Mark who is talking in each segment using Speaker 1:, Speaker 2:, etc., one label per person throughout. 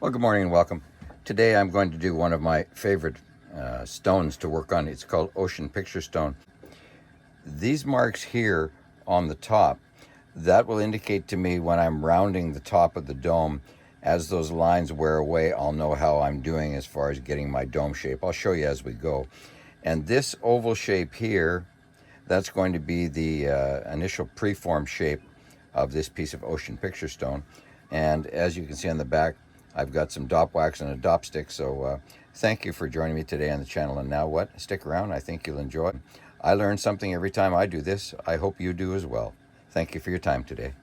Speaker 1: Well, good morning and welcome. Today I'm going to do one of my favorite stones to work on. It's called Ocean Picture Stone. These marks here on the top, that will indicate to me when I'm rounding the top of the dome. As those lines wear away, I'll know how I'm doing as far as getting my dome shape. I'll show you as we go. And this oval shape here, that's going to be the initial preform shape of this piece of Ocean Picture Stone. And as you can see on the back, I've got some dop wax and a dop stick, so thank you for joining me today on the channel. And now what? Stick around. I think you'll enjoy it. I learn something every time I do this. I hope you do as well. Thank you for your time today.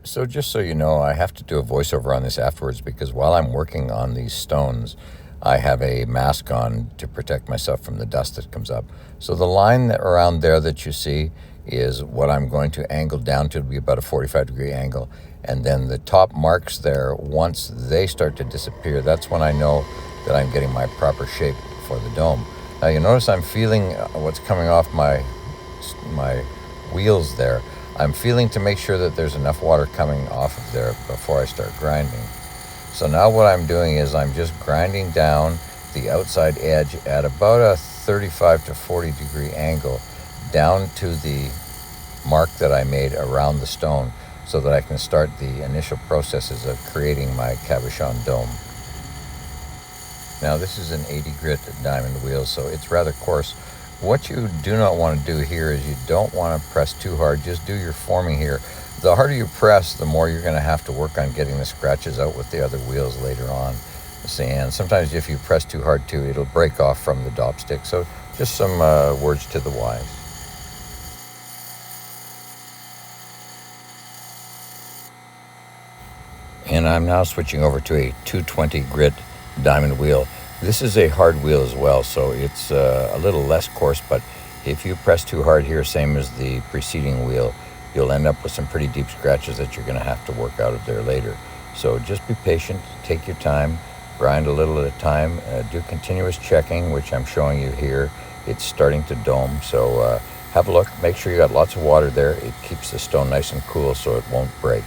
Speaker 1: So just so you know, I have to do a voiceover on this afterwards because while I'm working on these stones, I have a mask on to protect myself from the dust that comes up. So the line around there that you see is what I'm going to angle down to. It'll be about a 45-degree angle. And then the top marks there, once they start to disappear, that's when I know that I'm getting my proper shape for the dome. Now you notice I'm feeling what's coming off my wheels there. I'm feeling to make sure that there's enough water coming off of there before I start grinding. So now what I'm doing is I'm just grinding down the outside edge at about a 35 to 40 degree angle down to the mark that I made around the stone so that I can start the initial processes of creating my Cabochon dome. Now this is an 80 grit diamond wheel, so it's rather coarse. What you do not want to do here is you don't want to press too hard. Just do your forming here. The harder you press, the more you're going to have to work on getting the scratches out with the other wheels later on. And sometimes if you press too hard too, it'll break off from the dop stick. So just some words to the wise. And I'm now switching over to a 220 grit diamond wheel. This is a hard wheel as well, so it's a little less coarse, but if you press too hard here, same as the preceding wheel, you'll end up with some pretty deep scratches that you're going to have to work out of there later. So just be patient, take your time, grind a little at a time, do continuous checking, which I'm showing you here. It's starting to dome, so have a look, make sure you got lots of water there. It keeps the stone nice and cool so it won't break.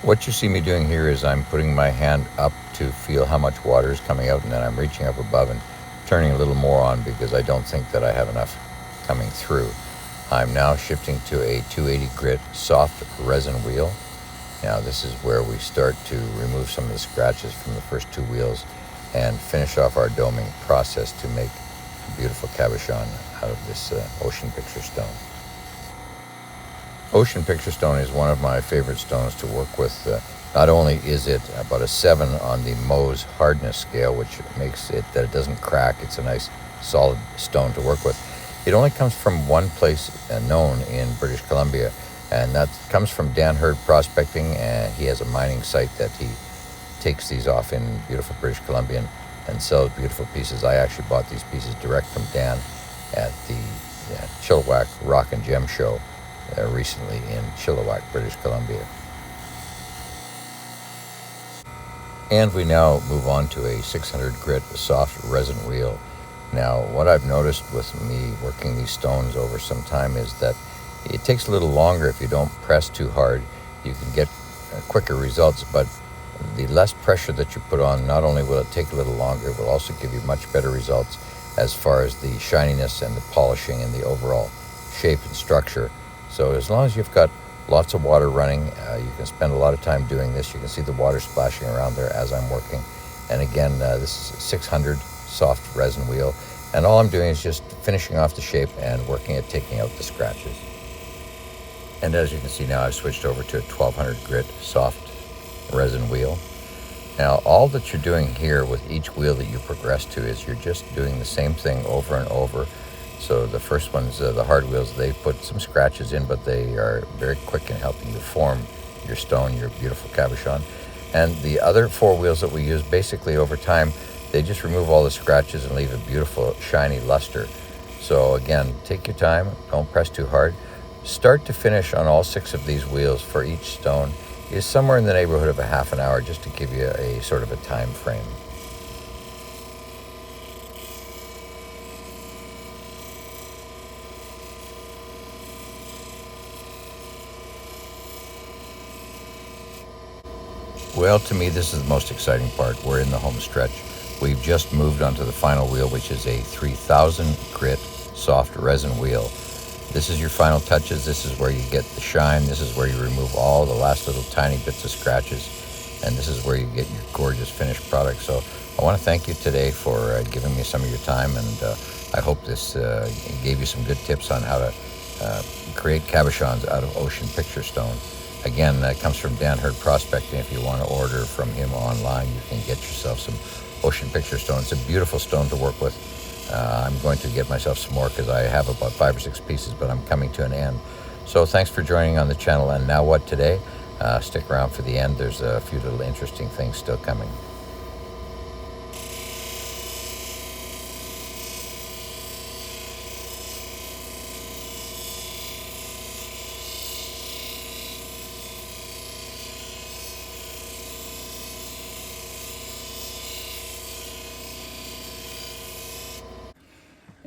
Speaker 1: What you see me doing here is I'm putting my hand up to feel how much water is coming out, and then I'm reaching up above and turning a little more on because I don't think that I have enough coming through. I'm now shifting to a 280 grit soft resin wheel. Now this is where we start to remove some of the scratches from the first two wheels and finish off our doming process to make a beautiful cabochon out of this Ocean Picture Stone. Ocean Picture Stone is one of my favorite stones to work with. Not only is it about a 7 on the Mohs hardness scale, which makes it that it doesn't crack. It's a nice solid stone to work with. It only comes from one place known in British Columbia, and that comes from Dan Hurd Prospecting, and he has a mining site that he takes these off in beautiful British Columbia and sells beautiful pieces. I actually bought these pieces direct from Dan at the Chilliwack Rock and Gem Show recently in Chilliwack, British Columbia. And we now move on to a 600 grit soft resin wheel. Now what I've noticed with me working these stones over some time is that it takes a little longer if you don't press too hard. You can get quicker results, but the less pressure that you put on, not only will it take a little longer, it will also give you much better results as far as the shininess and the polishing and the overall shape and structure. So as long as you've got lots of water running, you can spend a lot of time doing this. You can see the water splashing around there as I'm working. And again, this is a 600 soft resin wheel. And all I'm doing is just finishing off the shape and working at taking out the scratches. And as you can see now, I've switched over to a 1200 grit soft resin wheel. Now, all that you're doing here with each wheel that you progress to is you're just doing the same thing over and over. So the first ones, the hard wheels, they put some scratches in, but they are very quick in helping you form your stone, your beautiful cabochon. And the other four wheels that we use, basically over time, they just remove all the scratches and leave a beautiful shiny luster. So again, take your time, don't press too hard. Start to finish on all 6 of these wheels for each stone is somewhere in the neighborhood of a half an hour, just to give you a sort of a time frame. Well, to me, this is the most exciting part. We're in the home stretch. We've just moved onto the final wheel, which is a 3000 grit soft resin wheel. This is your final touches. This is where you get the shine. This is where you remove all the last little tiny bits of scratches. And this is where you get your gorgeous finished product. So I want to thank you today for giving me some of your time. And I hope this gave you some good tips on how to create cabochons out of ocean picture stone. Again, that comes from Dan Hurd Prospecting. If you want to order from him online, you can get yourself some ocean picture stone. It's a beautiful stone to work with. I'm going to get myself some more because I have about 5 or 6 pieces, but I'm coming to an end. So thanks for joining on the channel. And now what today? Stick around for the end. There's a few little interesting things still coming.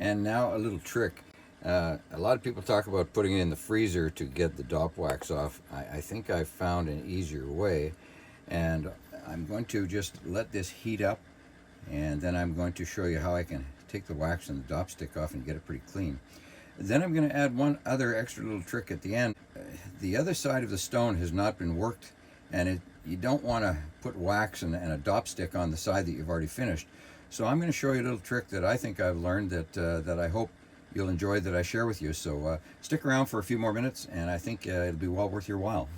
Speaker 1: And now a little trick. A lot of people talk about putting it in the freezer to get the dop wax off. I think I've found an easier way, and I'm going to just let this heat up, and then I'm going to show you how I can take the wax and the dop stick off and get it pretty clean. Then I'm going to add one other extra little trick at the end. The other side of the stone has not been worked, and you don't want to put wax and a dop stick on the side that you've already finished. So I'm going to show you a little trick that I think I've learned that I hope you'll enjoy, that I share with you. So stick around for a few more minutes, and I think it'll be well worth your while.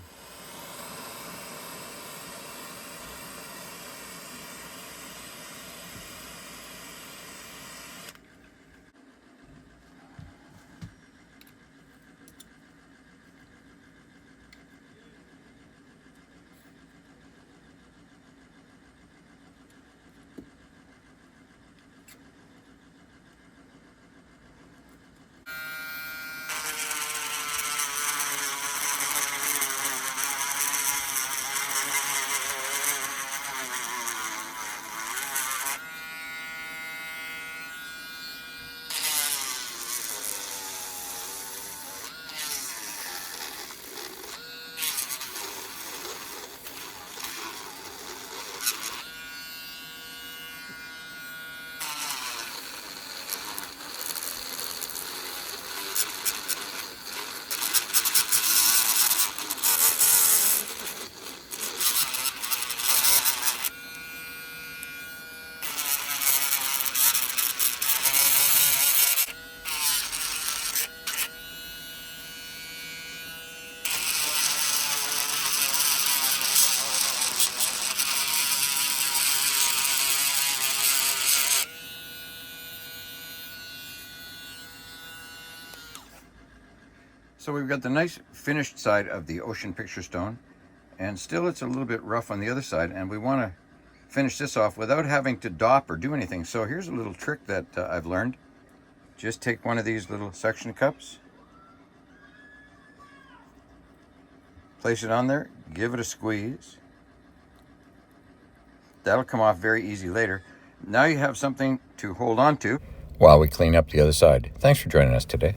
Speaker 1: So we've got the nice finished side of the ocean picture stone, and still it's a little bit rough on the other side, and we want to finish this off without having to dop or do anything. So here's a little trick that I've learned. Just take one of these little suction cups, place it on there, give it a squeeze. That'll come off very easy later. Now you have something to hold on to while we clean up the other side. Thanks for joining us today.